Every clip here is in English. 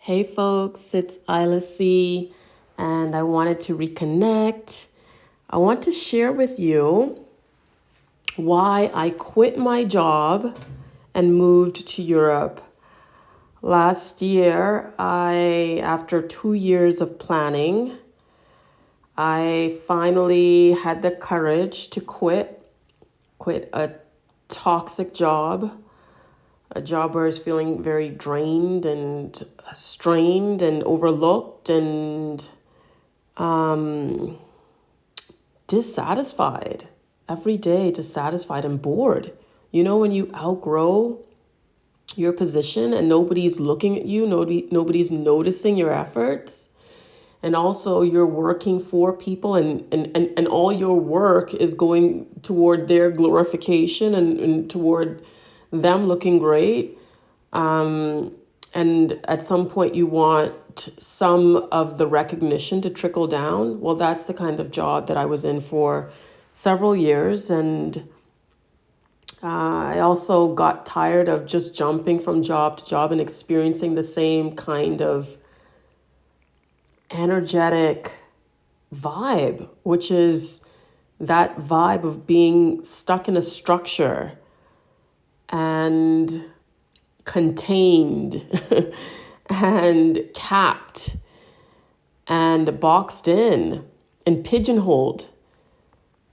Hey folks, it's Isla C, and I wanted to reconnect. I want to share with you why I quit my job and moved to Europe. Last year, after 2 years of planning, I finally had the courage to quit a toxic job, a job where I was feeling very drained and strained and overlooked and dissatisfied. Every day, dissatisfied and bored. You know, when you outgrow your position and nobody's looking at you, nobody's noticing your efforts. And also you're working for people and all your work is going toward their glorification and toward them looking great. And at some point you want some of the recognition to trickle down. Well, that's the kind of job that I was in for several years. And I also got tired of just jumping from job to job and experiencing the same kind of energetic vibe, which is that vibe of being stuck in a structure and contained and capped and boxed in and pigeonholed.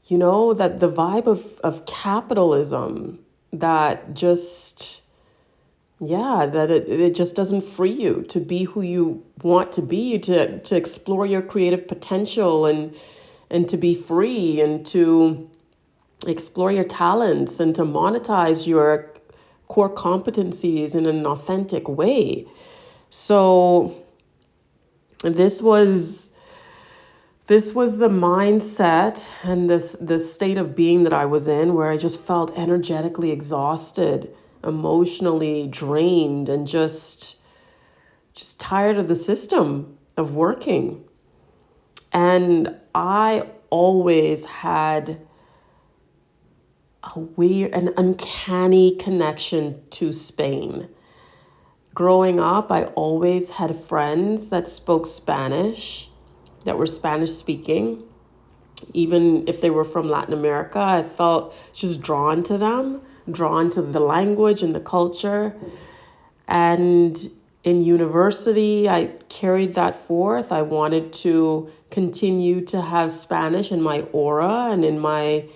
You know, that the vibe of capitalism that just, yeah, that it just doesn't free you to be who you want to be, to explore your creative potential and to be free and to explore your talents and to monetize your core competencies in an authentic way. So this was the mindset and this state of being that I was in, where I just felt energetically exhausted, emotionally drained, and just tired of the system of working. And I always had a weird, an uncanny connection to Spain. Growing up, I always had friends that spoke Spanish, that were Spanish speaking. Even if they were from Latin America, I felt just drawn to them, drawn to the language and the culture. And in university, I carried that forth. I wanted to continue to have Spanish in my aura and in my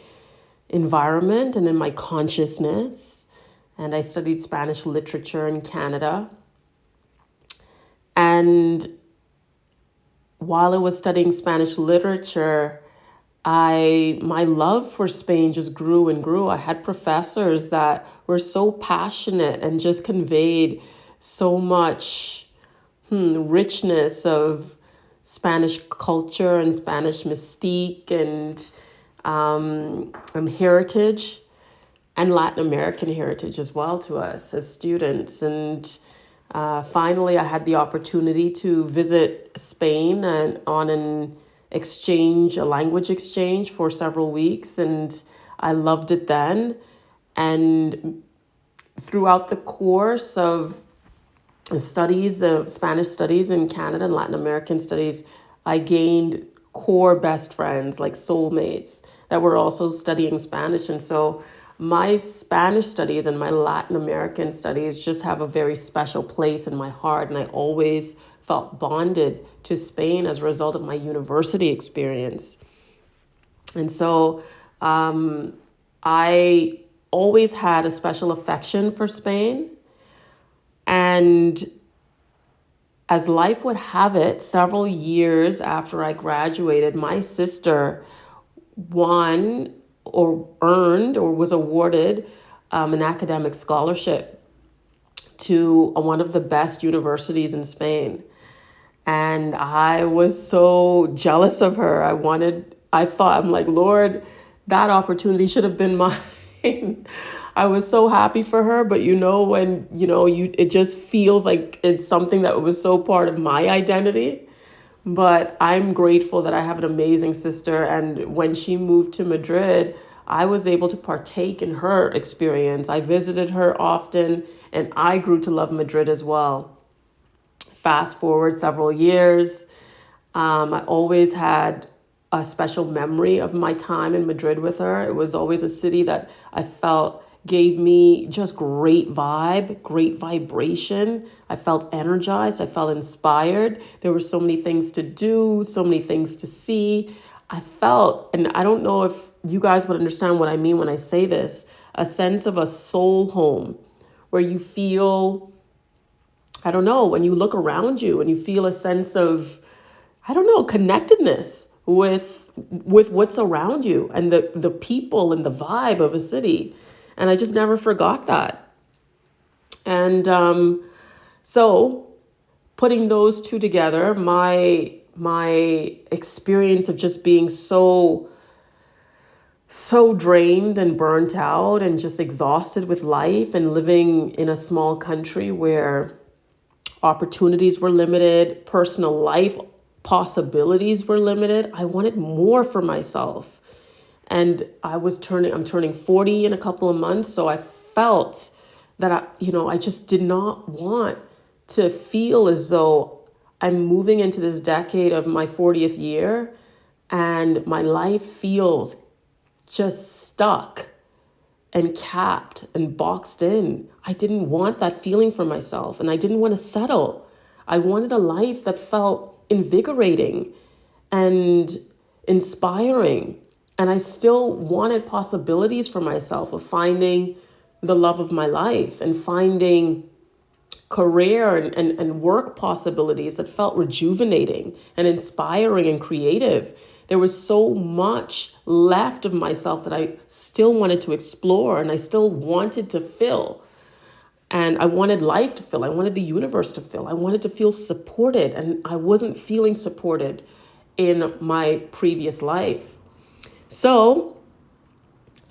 environment and in my consciousness. And I studied Spanish literature in Canada. And while I was studying Spanish literature, my love for Spain just grew and grew. I had professors that were so passionate and just conveyed so much richness of Spanish culture and Spanish mystique and heritage and Latin American heritage as well to us as students. And finally, I had the opportunity to visit Spain and on a language exchange for several weeks, and I loved it then. And throughout the course of studies, Spanish studies in Canada and Latin American studies, I gained core best friends, like soulmates, that were also studying Spanish. And so my Spanish studies and my Latin American studies just have a very special place in my heart. And I always felt bonded to Spain as a result of my university experience. And so I always had a special affection for Spain. And as life would have it, several years after I graduated, my sister won or earned or was awarded an academic scholarship to one of the best universities in Spain. And I was so jealous of her. I'm like, Lord, that opportunity should have been mine. I was so happy for her, but when, it just feels like it's something that was so part of my identity. But I'm grateful that I have an amazing sister. And when she moved to Madrid, I was able to partake in her experience. I visited her often, and I grew to love Madrid as well. fast forward several years. I always had a special memory of my time in Madrid with her. It was always a city that I felt gave me just great vibe, great vibration. I felt energized. I felt inspired. There were so many things to do, so many things to see. I felt, and I don't know if you guys would understand what I mean when I say this, a sense of a soul home where you feel, I don't know, when you look around you and you feel a sense of, I don't know, connectedness with what's around you and the people and the vibe of a city. And I just never forgot that. And so putting those two together, my experience of just being so drained and burnt out and just exhausted with life and living in a small country where opportunities were limited, personal life possibilities were limited. I wanted more for myself. And I'm turning 40 in a couple of months. So I felt that I just did not want to feel as though I'm moving into this decade of my 40th year and my life feels just stuck and capped and boxed in. I didn't want that feeling for myself and I didn't want to settle. I wanted a life that felt invigorating and inspiring. And I still wanted possibilities for myself of finding the love of my life and finding career and work possibilities that felt rejuvenating and inspiring and creative. There was so much left of myself that I still wanted to explore and I still wanted to fill. And I wanted life to fill. I wanted the universe to fill. I wanted to feel supported, and I wasn't feeling supported in my previous life. So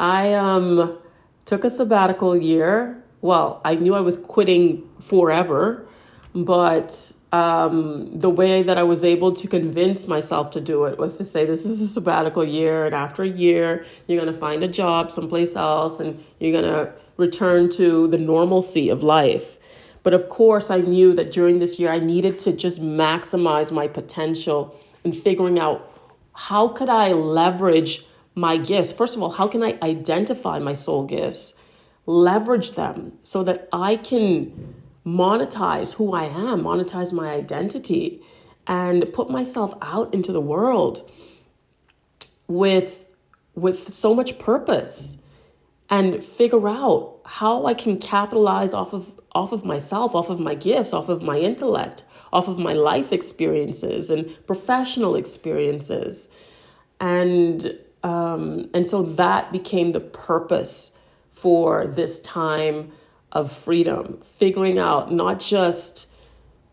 I took a sabbatical year. Well, I knew I was quitting forever, but the way that I was able to convince myself to do it was to say, this is a sabbatical year, and after a year, you're going to find a job someplace else, and you're going to return to the normalcy of life. But of course, I knew that during this year, I needed to just maximize my potential in figuring out how could I leverage my gifts. First of all, how can I identify my soul gifts, leverage them so that I can monetize who I am, monetize my identity, and put myself out into the world with so much purpose, and figure out how I can capitalize off of myself, off of my gifts, off of my intellect, off of my life experiences and professional experiences. And so that became the purpose for this time of freedom, figuring out not just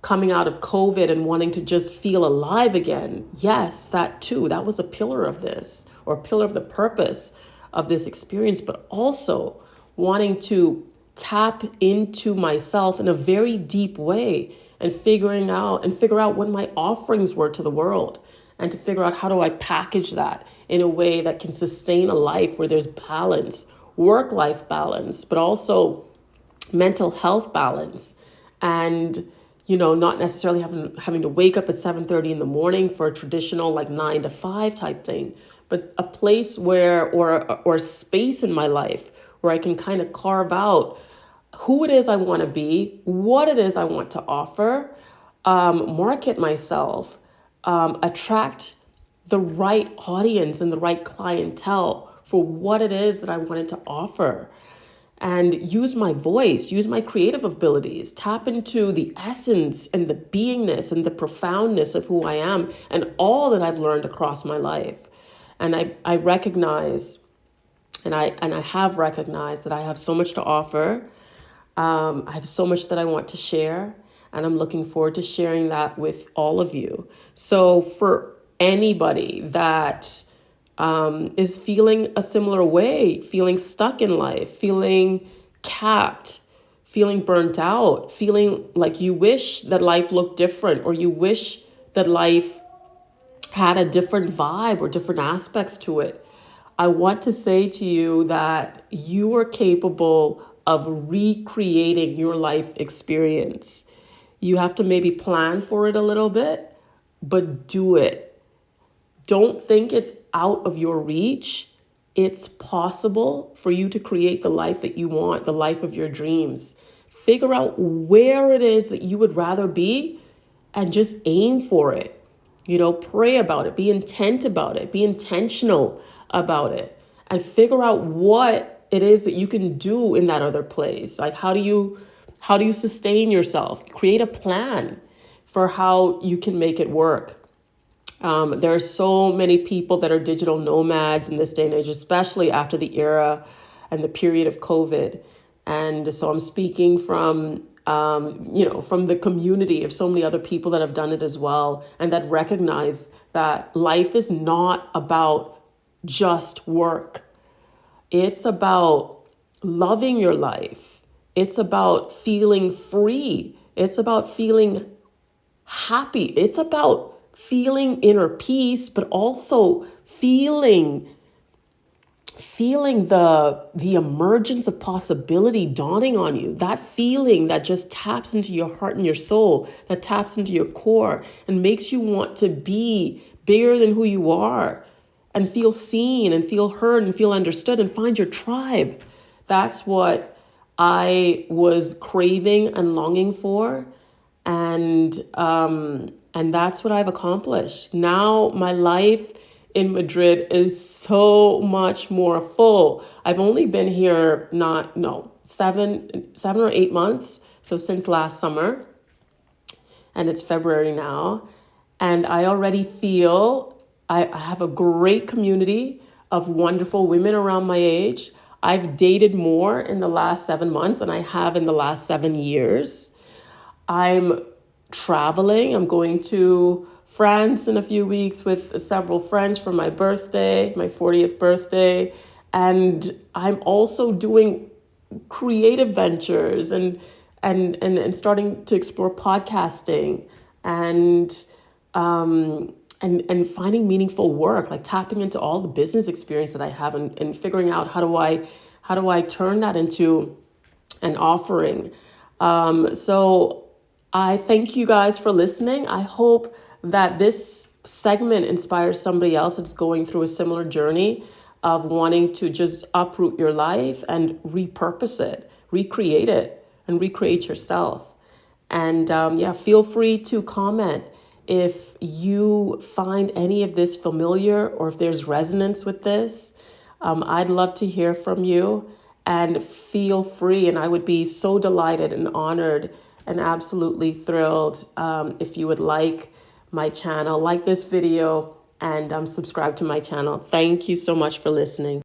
coming out of COVID and wanting to just feel alive again. Yes, that too, that was a pillar of this, or a pillar of the purpose of this experience, but also wanting to tap into myself in a very deep way and figure out what my offerings were to the world, and to figure out how do I package that in a way that can sustain a life where there's balance, work-life balance, but also mental health balance, and not necessarily having to wake up at 7:30 in the morning for a traditional like 9 to 5 type thing, but a place where or a space in my life where I can kind of carve out who it is I want to be, what it is I want to offer, market myself, attract the right audience and the right clientele for what it is that I wanted to offer, and use my voice, use my creative abilities, tap into the essence and the beingness and the profoundness of who I am and all that I've learned across my life. And I recognize, and I have recognized that I have so much to offer. I have so much that I want to share, and I'm looking forward to sharing that with all of you. So for anybody that is feeling a similar way, feeling stuck in life, feeling capped, feeling burnt out, feeling like you wish that life looked different, or you wish that life had a different vibe or different aspects to it, I want to say to you that you are capable of recreating your life experience. You have to maybe plan for it a little bit, but do it. Don't think it's out of your reach. It's possible for you to create the life that you want, the life of your dreams. Figure out where it is that you would rather be and just aim for it. Pray about it, be intent about it, be intentional about it, and figure out what it is that you can do in that other place. Like, how do you sustain yourself? Create a plan for how you can make it work. There are so many people that are digital nomads in this day and age, especially after the era and the period of COVID. And so I'm speaking from from the community of so many other people that have done it as well, and that recognize that life is not about just work. It's about loving your life. It's about feeling free. It's about feeling happy. It's about feeling inner peace, but also feeling the emergence of possibility dawning on you. That feeling that just taps into your heart and your soul, that taps into your core and makes you want to be bigger than who you are and feel seen and feel heard and feel understood and find your tribe. That's what I was craving and longing for. And that's what I've accomplished. Now my life in Madrid is so much more full. I've only been here 7 or 8 months. So since last summer, and it's February now. And I already feel I have a great community of wonderful women around my age. I've dated more in the last 7 months than I have in the last 7 years. I'm traveling. I'm going to France in a few weeks with several friends for my birthday, my 40th birthday. And I'm also doing creative ventures and starting to explore podcasting and finding meaningful work, like tapping into all the business experience that I have and figuring out how do I turn that into an offering. So I thank you guys for listening. I hope that this segment inspires somebody else that's going through a similar journey of wanting to just uproot your life and repurpose it, recreate it, and recreate yourself. And feel free to comment if you find any of this familiar or if there's resonance with this. I'd love to hear from you, and feel free. And I would be so delighted and honored and absolutely thrilled if you would like my channel, like this video, and subscribe to my channel. Thank you so much for listening.